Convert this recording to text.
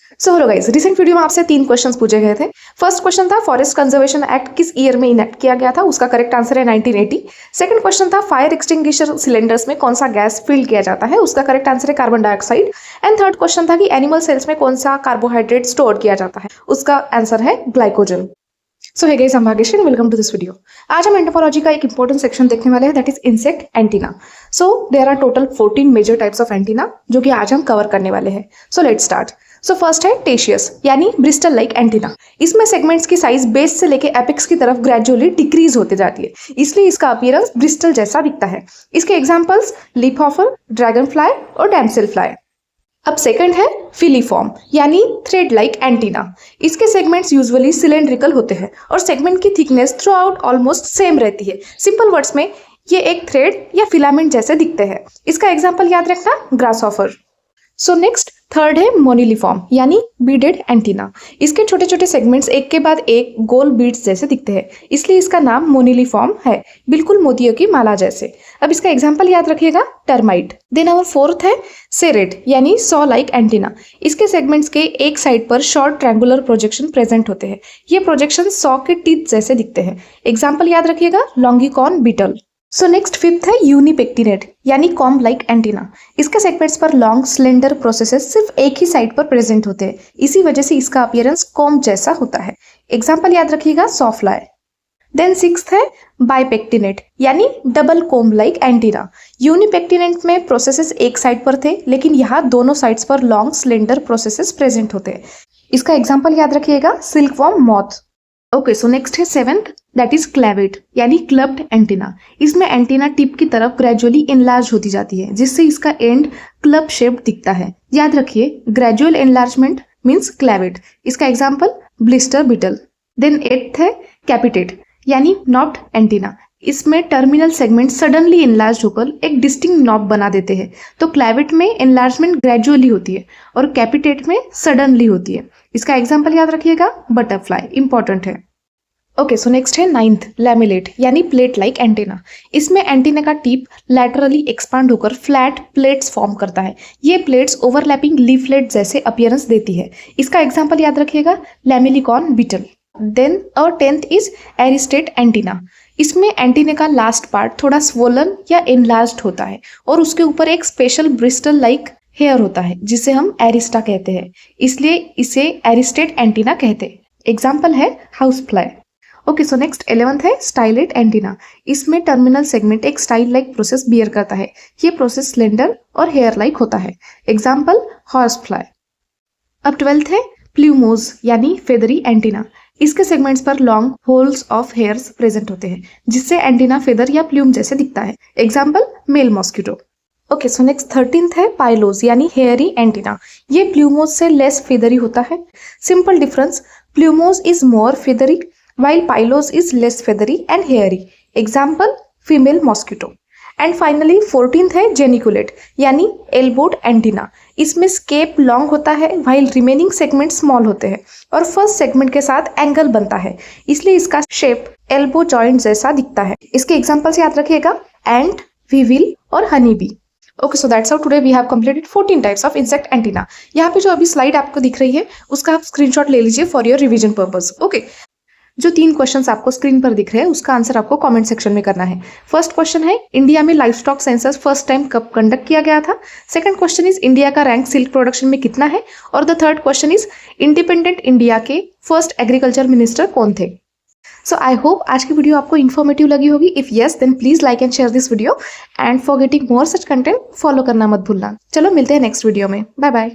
So hello guys, recent video में आपसे 3 questions पूछे गए थे। फर्स्ट क्वेश्चन था फॉरेस्ट कंजर्वेशन एक्ट किस ईयर में इनेक्ट किया गया था, उसका करेक्ट आंसर है 1980। सेकंड क्वेश्चन था फायर एक्सटिंग्विशर सिलेंडर्स में कौन सा गैस फिल किया जाता है, उसका करेक्ट आंसर है carbon dioxide. And third question था कि एनिमल सेल्स में कौन सा कार्बोहाइड्रेट स्टोर किया जाता है, उसका आंसर है glycogen. So hey guys, Bhagyashree, welcome to this video. आज हम एंटोमोलॉजी का एक इंपॉर्टेंट सेक्शन देखने वाले हैं, that is insect antenna. So there are total 14 major types of antenna जो कि आज हम कवर करने वाले हैं। So let's start. So first है टेशियस यानी ब्रिस्टल लाइक एंटीना। इसमें सेगमेंट्स की साइज बेस से लेके एपेक्स की तरफ ग्रेजुअली डिक्रीज होते जाती है, इसलिए इसका अपीयरेंस ब्रिस्टल जैसा दिखता है। इसके एग्जांपल्स लीफहॉफर, ड्रैगन फ्लाई और डैमसेल फ्लाई। अब सेकंड है फिलीफॉर्म यानी थ्रेड लाइक एंटीना। इसके सेगमेंट्स यूजुअली सिलेंड्रिकल होते हैं और सेगमेंट की thickness through out almost same रहती है। सिंपल वर्ड्स में ये एक थ्रेड या फिलामेंट जैसे दिखते हैं। इसका एग्जांपल याद रखना, ग्रासहॉफर। सो नेक्स्ट थर्ड है मोनिलिफॉर्म यानी बीडेड एंटीना। इसके छोटे छोटे सेगमेंट्स एक के बाद एक गोल बीड्स जैसे दिखते हैं, इसलिए इसका नाम मोनिलिफॉर्म है, बिल्कुल मोतियों की माला जैसे। अब इसका एग्जांपल याद रखिएगा, टर्माइट। देन आवर फोर्थ है सेरेट यानी सॉ लाइक एंटीना। इसके सेगमेंट्स के एक साइड पर शॉर्ट ट्रायंगुलर प्रोजेक्शन प्रेजेंट होते हैं। ये प्रोजेक्शन सॉ के टीथ जैसे दिखते हैं। एग्जाम्पल याद रखिएगा, लॉन्गिकॉर्न बीटल। सो नेक्स्ट फिफ्थ है यूनिपेक्टिनेट यानी कॉम्ब लाइक एंटीना। इसके सेगमेंट्स पर लॉन्ग स्लेंडर प्रोसेसेस सिर्फ एक ही साइड पर प्रेजेंट होते हैं, इसी वजह से इसका अपीयरेंस कॉम्ब जैसा होता है। एग्जांपल याद रखिएगा, सॉफ्लाई। देन सिक्स्थ है बाइपेक्टिनेट यानी डबल कॉम्ब लाइक एंटीना। यूनिपेक्टिनेट में प्रोसेसेस एक साइड पर थे, लेकिन यहाँ दोनों साइड्स पर लॉन्ग स्लेंडर प्रोसेसेस प्रेजेंट होते हैं। इसका एग्जाम्पल याद रखिएगा, silkworm moth. Okay, so next है सेवेंथ, दैट इज क्लेवेट यानी क्लब्ड एंटीना। इसमें एंटीना टिप की तरफ ग्रेजुअली इनलार्ज होती जाती है, जिससे इसका एंड क्लब शेप दिखता है। याद रखिए, ग्रेजुअल एनलार्जमेंट मीन्स क्लेवेट। इसका example, blister beetle. Then eighth है कैपिटेट यानी नॉब्ड एंटीना। इसमें टर्मिनल सेगमेंट सडनली इनलार्ज होकर एक डिस्टिंक्ट नॉब बना देते हैं। तो क्लेवेट में एनलार्जमेंट ग्रेजुअली होती है और कैपिटेट में सडनली होती है। इसका एग्जांपल याद रखिएगा, बटरफ्लाई, इंपॉर्टेंट है। ओके, सो नेक्स्ट है नाइन्थ, लैमिलेट यानी प्लेट लाइक एंटीना। इसमें एंटीना का टिप लैटरली एक्सपांड होकर फ्लैट प्लेट्स फॉर्म करता है। ये प्लेट्स ओवरलैपिंग लीफलेट जैसे अपीयरेंस देती है। इसका एग्जांपल याद रखिएगा, लैमिलिकॉर्न बीटल। देन और टेंथ इज एरिस्टेट एंटीना। इसमें एंटीना का लास्ट पार्ट थोड़ा स्वोलन या एनलार्ज्ड होता है और उसके ऊपर एक स्पेशल ब्रिस्टल लाइक हेयर होता है, जिसे हम एरिस्टा कहते हैं, इसलिए इसे एरिस्टेट एंटीना कहते हैं। एग्जाम्पल है, house fly. Okay, so next 11th है स्टाइलेट एंटीना। इसमें टर्मिनल सेगमेंट एक स्टाइल लाइक प्रोसेस बियर करता है। ये प्रोसेस स्लेंडर और हेयर लाइक होता है। Example, horse fly. अब 12th है प्ल्यूमोज यानी फेदरी एंटीना। इसके सेगमेंट्स पर long holes of hairs present होते हैं, जिससे एंटीना फेदर या प्ल्यूम जैसे दिखता है। Example, male mosquito. Okay, so next 13th है पाइलोज यानी हेयरी एंटीना। ये प्ल्यूमोज से लेस फेदरी होता है। Simple difference, plumose is more feathery while pylos is less feathery and hairy. Example, female mosquito. And finally 14th है जेनिकुलेट यानी एल्बोड antenna. इसमें escape long होता है while रिमेनिंग सेगमेंट स्मॉल होते हैं और फर्स्ट सेगमेंट के साथ एंगल बनता है, इसलिए इसका शेप एल्बो जॉइंट जैसा दिखता है। इसके एग्जांपल्स याद रखिएगा, एंट, वीविल और honey bee. Okay, so that's how today we have completed 14 types of insect antenna. यहाँ पे जो अभी स्लाइड आपको दिख रही है, उसका आप स्क्रीनशॉट ले लीजिए for your revision purpose. Okay, जो 3 क्वेश्चंस आपको स्क्रीन पर दिख रहे हैं, उसका आंसर आपको कमेंट सेक्शन में करना है। फर्स्ट क्वेश्चन है, इंडिया में life stock census first time कब कंडक्ट किया गया था। सेकंड क्वेश्चन इज, इंडिया का रैंक सिल्क प्रोडक्शन में कितना है। और the third question is, independent India के फर्स्ट एग्रीकल्चर मिनिस्टर कौन थे। सो आई होप आज की वीडियो आपको इन्फॉर्मेटिव लगी होगी। If yes, then please like and share this video and for getting more such content follow करना मत भूलना। चलो मिलते हैं नेक्स्ट वीडियो में। Bye bye.